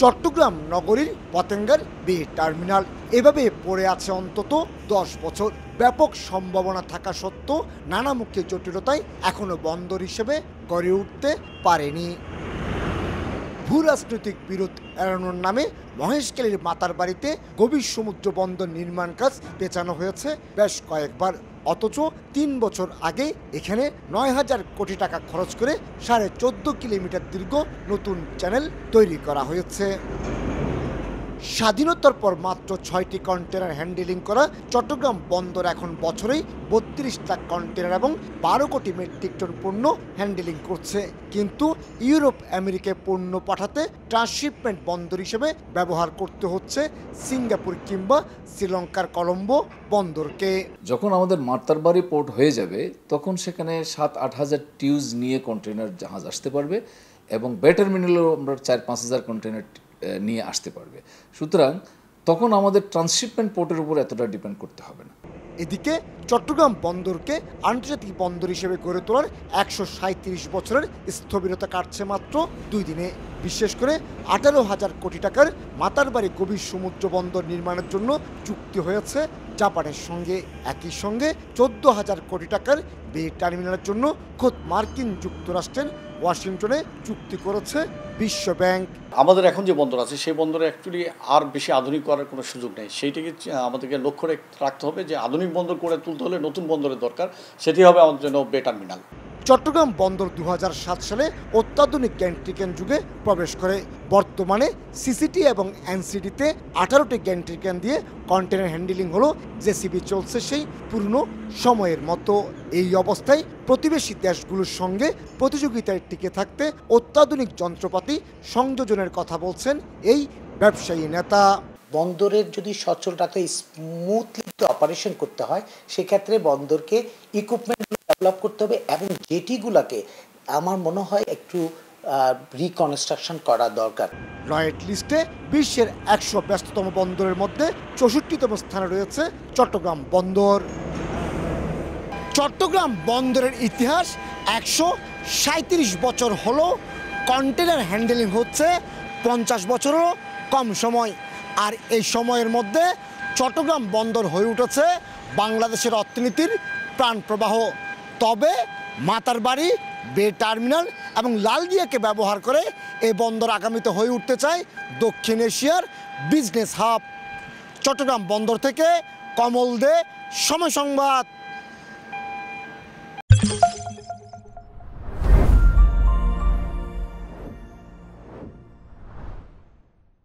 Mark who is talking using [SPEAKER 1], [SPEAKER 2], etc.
[SPEAKER 1] চট্টগ্রাম নগরীর পতেঙ্গার বে টার্মিনাল এভাবে পড়ে আছে অন্তত 10 বছর। ব্যাপক সম্ভাবনা থাকা সত্ত্বেও নানামুখী জটিলতায় এখনো বন্দর হিসেবে গড়ে উঠতে পারেনি। ভূরাজনৈতিক বিরোধ এড়ানোর নামে মহেশখালীর মাতার বাড়িতে গভীর সমুদ্র বন্দর নির্মাণ কাজ পেছানো হয়েছে বেশ কয়েকবার, অথচ 3 বছর আগে এখানে 9,000 কোটি টাকা খরচ করে 14.5 কিলোমিটার দীর্ঘ নতুন চ্যানেল তৈরি করা হয়েছে। স্বাধীনতার পর মাত্র 6টি কন্টেনার হ্যান্ডেলিং করা চট্টগ্রাম বন্দর এখন বছরেই 32 লাখ কন্টেনার এবং 12 কোটি মেট্রিক টন পণ্য হ্যান্ডেলিং করছে। কিন্তু ইউরোপ আমেরিকায় পণ্য পাঠাতে ট্রান্সশিপমেন্ট বন্দর হিসেবে ব্যবহার করতে হচ্ছে সিঙ্গাপুর কিংবা শ্রীলঙ্কার কলম্বো বন্দরকে।
[SPEAKER 2] যখন আমাদের মাতারবাড়ি পোর্ট হয়ে যাবে তখন সেখানে 7-8 হাজার টিউজ নিয়ে কন্টেনার জাহাজ আসতে পারবে এবং বে টার্মিনালেও আমরা 4-5 হাজার কন্টেনার নিয়ে আসতে পারবে। সুতরাং তখন আমাদের ট্রান্সশিপমেন্ট পোর্টের উপর এতটা ডিপেন্ড করতে হবে না।
[SPEAKER 1] এদিকে চট্টগ্রাম বন্দরকে আন্তর্জাতিক বন্দর হিসেবে গড়ে তোলার 137 বছরের স্থবিরতা কাটছে মাত্র 2 দিনে। বিশেষ করে 18,000 কোটি টাকার মাতারবাড়ি গভীর সমুদ্র বন্দর নির্মাণের জন্য চুক্তি হয়েছে জাপানের সঙ্গে। একই সঙ্গে 14,000 কোটি টাকার বে টার্মিনালের জন্য খোদ মার্কিন যুক্তরাষ্ট্রের ওয়াশিংটনে চুক্তি করেছে বিশ্ব ব্যাংক।
[SPEAKER 3] আমাদের এখন যে বন্দর আছে সেই বন্দরে অ্যাকচুয়ালি আর বেশি আধুনিক করার কোনো সুযোগ নেই। সেইটাকে আমাদেরকে লক্ষ্য রাখতে হবে যে আধুনিক বন্দর করে তুলতে হলে নতুন বন্দরের দরকার, সেটি হবে আমাদের জন্য বে টার্মিনাল।
[SPEAKER 1] চট্টগ্রাম বন্দর 2007 সালে অত্যাধুনিক গ্যান্ট্রিক্যান যুগে প্রবেশ করে। বর্তমানে সিসিটি এবং এনসিডিতে 18টি গ্যান্ট্রিক্যান দিয়ে কন্টেনার হ্যান্ডেলিং হলো জেসিবি চলছে সেই পুরনো সময়ের মতো। এই অবস্থায় প্রতিবেশী দেশগুলোর সঙ্গে প্রতিযোগিতায় টিকে থাকতে অত্যাধুনিক যন্ত্রপাতি সংযোজনের কথা বলছেন এই ব্যবসায়ী নেতা।
[SPEAKER 4] বন্দরের যদি সচল রাখা স্মুথলি অপারেশন করতে হয় সেক্ষেত্রে বন্দরকে ইকুইপমেন্ট ডেভেলপ করতে হবে এবং জেটিগুলোকে আমার মনে হয় একটু রিকনস্ট্রাকশন করা দরকার।
[SPEAKER 1] লয়েড লিস্টে বিশ্বের 100 ব্যস্ততম বন্দরের মধ্যে 64তম স্থানে রয়েছে চট্টগ্রাম বন্দর। চট্টগ্রাম বন্দরের ইতিহাস 137 বছর হলো। কন্টেনার হ্যান্ডেলিং হচ্ছে 50 বছরেরও কম সময়। আর এই সময়ের মধ্যে চট্টগ্রাম বন্দর হয়ে উঠেছে বাংলাদেশের অর্থনীতির প্রাণপ্রবাহ। তবে মাতারবাড়ি, বে টার্মিনাল এবং লালদিয়াকে ব্যবহার করে এই বন্দর আগামীতে হয়ে উঠতে চায় দক্ষিণ এশিয়ার বিজনেস হাব। চট্টগ্রাম বন্দর থেকে কমল দে, সময় সংবাদ।